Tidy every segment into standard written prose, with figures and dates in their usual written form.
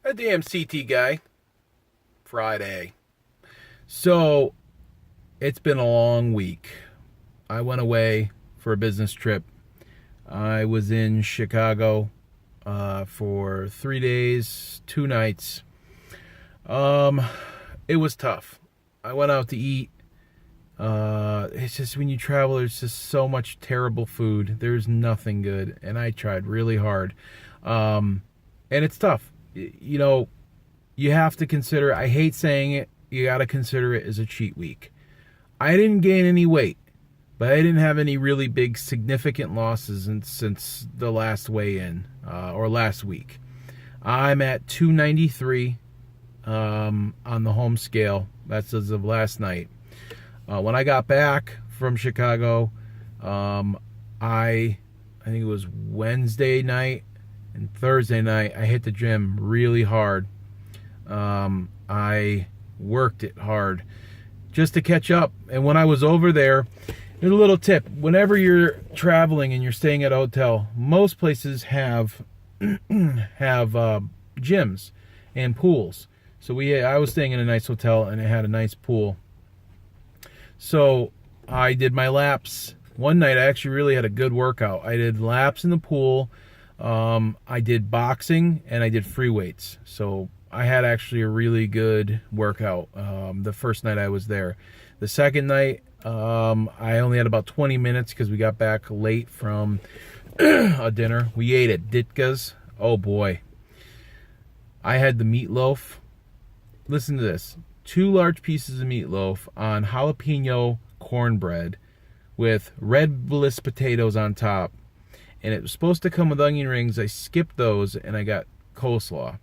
A damn CT guy. Friday. So, it's been a long week. I went away for a business trip. I was in Chicago for 3 days, 2 nights. It was tough. I went out to eat. It's just when you travel, there's just so much terrible food. There's nothing good, and I tried really hard. And it's tough. You have to consider, I hate saying it, you got to consider it as a cheat week. I didn't gain any weight, but I didn't have any really big significant losses since the last weigh-in, or last week. I'm at 293 on the home scale. That's as of last night. When I got back from Chicago, I think it was Wednesday night and Thursday night, I hit the gym really hard. I worked it hard just to catch up. And when I was over there, there's a little tip. Whenever you're traveling and you're staying at a hotel, most places have gyms and pools. So I was staying in a nice hotel and it had a nice pool. So I did my laps. One night I actually really had a good workout. I did laps in the pool. I did boxing and I did free weights. So I had actually a really good workout the first night I was there. The second night, I only had about 20 minutes because we got back late from a dinner. We ate at Ditka's. Oh boy. I had the meatloaf. Listen to this. 2 large pieces of meatloaf on jalapeno cornbread with red bliss potatoes on top. And it was supposed to come with onion rings. I skipped those and I got coleslaw.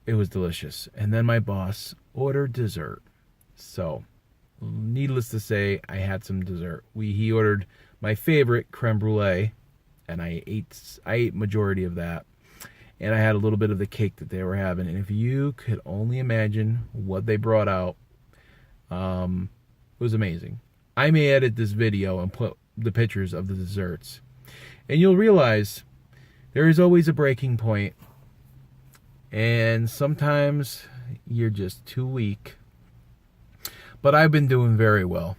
It was delicious. And then my boss ordered dessert. So, needless to say, I had some dessert. He ordered my favorite creme brulee, and I ate majority of that. And I had a little bit of the cake that they were having. And if you could only imagine what they brought out, it was amazing. I may edit this video and put the pictures of the desserts. And you'll realize there is always a breaking point. And sometimes you're just too weak. But I've been doing very well.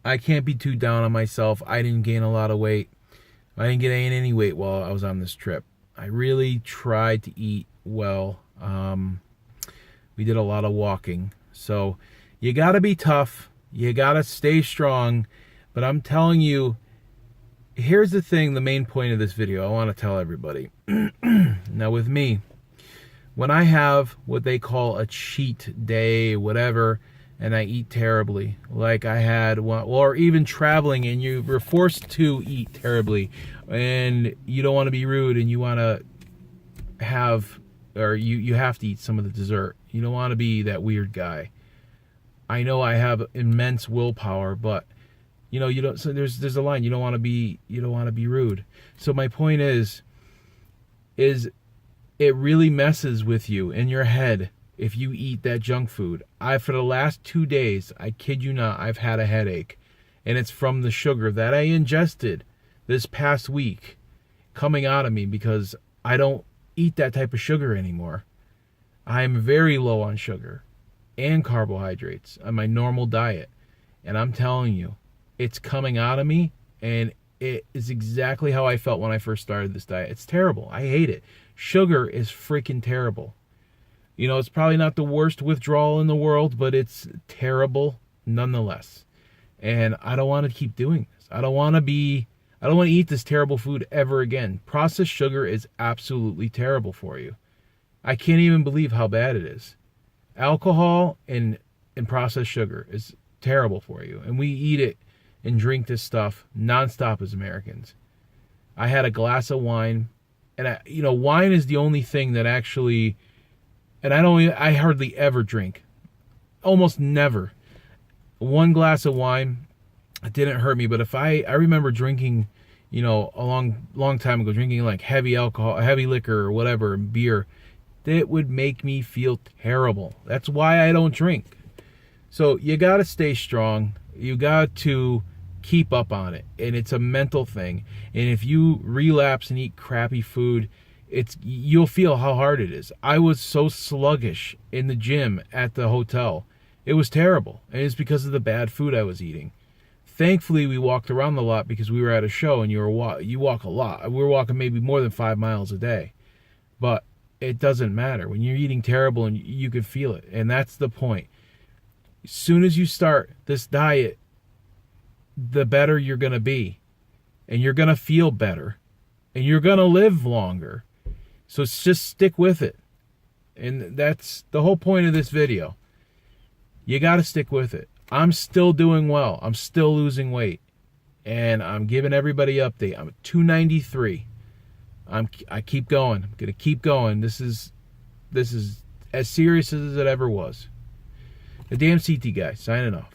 I can't be too down on myself. I didn't gain a lot of weight. I didn't gain any weight while I was on this trip. I really tried to eat well. We did a lot of walking. So you got to be tough. You got to stay strong. But I'm telling you, here's the thing, the main point of this video. I want to tell everybody. Now with me, when I have what they call a cheat day, whatever, and I eat terribly, like I had one, or even traveling and you were forced to eat terribly, and you don't want to be rude and you want to have, or you have to eat some of the dessert. You don't want to be that weird guy. I know I have immense willpower, but you don't. So there's a line. You don't want to be rude. So my point is it really messes with you in your head if you eat that junk food. For the last 2 days, I kid you not, I've had a headache. And it's from the sugar that I ingested this past week coming out of me because I don't eat that type of sugar anymore. I'm very low on sugar and carbohydrates on my normal diet. And I'm telling you, it's coming out of me, and it is exactly how I felt when I first started this diet. It's terrible. I hate it. Sugar is freaking terrible. It's probably not the worst withdrawal in the world, but it's terrible nonetheless. And I don't want to keep doing this. I don't want to eat this terrible food ever again. Processed sugar is absolutely terrible for you. I can't even believe how bad it is. Alcohol and processed sugar is terrible for you. And we eat it and drink this stuff nonstop as Americans. I had a glass of wine, and wine is the only thing that actually, and I hardly ever drink. Almost never. One glass of wine, it didn't hurt me, but if I remember drinking, a long time ago, drinking like heavy alcohol, heavy liquor or whatever, beer, that would make me feel terrible. That's why I don't drink. So you got to stay strong. You got to keep up on it. And it's a mental thing. And if you relapse and eat crappy food, you'll feel how hard it is. I was so sluggish in the gym at the hotel. It was terrible. And it's because of the bad food I was eating. Thankfully, we walked around a lot because we were at a show, and you walk a lot. We were walking maybe more than 5 miles a day. But it doesn't matter. When you're eating terrible, and you can feel it. And that's the point. As soon as you start this diet, the better you're going to be. And you're going to feel better. And you're going to live longer. So just stick with it. And that's the whole point of this video. You got to stick with it. I'm still doing well. I'm still losing weight. And I'm giving everybody an update. I'm at 293. I keep going. I'm going to keep going. This is as serious as it ever was. The Damn CT Guy, signing off.